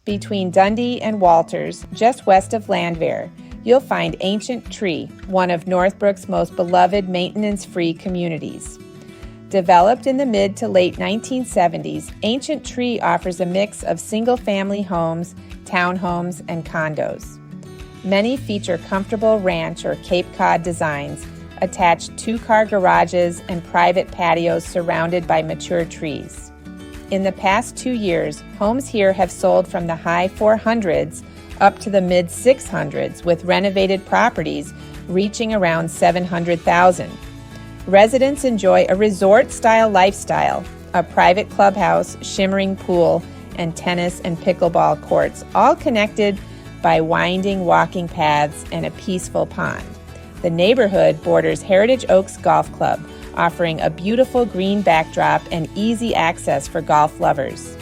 Between Dundee and Walters, just west of Landwehr, you'll find Ancient Tree, one of Northbrook's most beloved maintenance-free communities. Developed in the mid to late 1970s, Ancient Tree offers a mix of single-family homes, townhomes, and condos. Many feature comfortable ranch or Cape Cod designs, attached two-car garages, and private patios surrounded by mature trees. In the past 2 years, homes here have sold from the high 400s up to the mid 600s, with renovated properties reaching around 700,000. Residents enjoy a resort-style lifestyle, a private clubhouse, shimmering pool, and tennis and pickleball courts, all connected by winding walking paths and a peaceful pond. The neighborhood borders Heritage Oaks Golf Club, offering a beautiful green backdrop and easy access for golf lovers.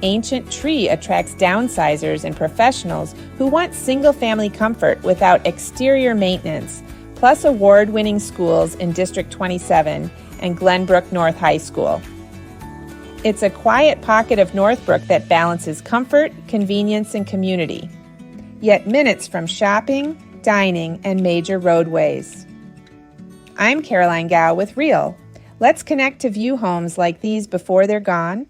Ancient Tree attracts downsizers and professionals who want single-family comfort without exterior maintenance, plus award-winning schools in District 27 and Glenbrook North High School. It's a quiet pocket of Northbrook that balances comfort, convenience, and community, yet minutes from shopping, dining, and major roadways. I'm Caroline Gow with Real. Let's connect to view homes like these before they're gone.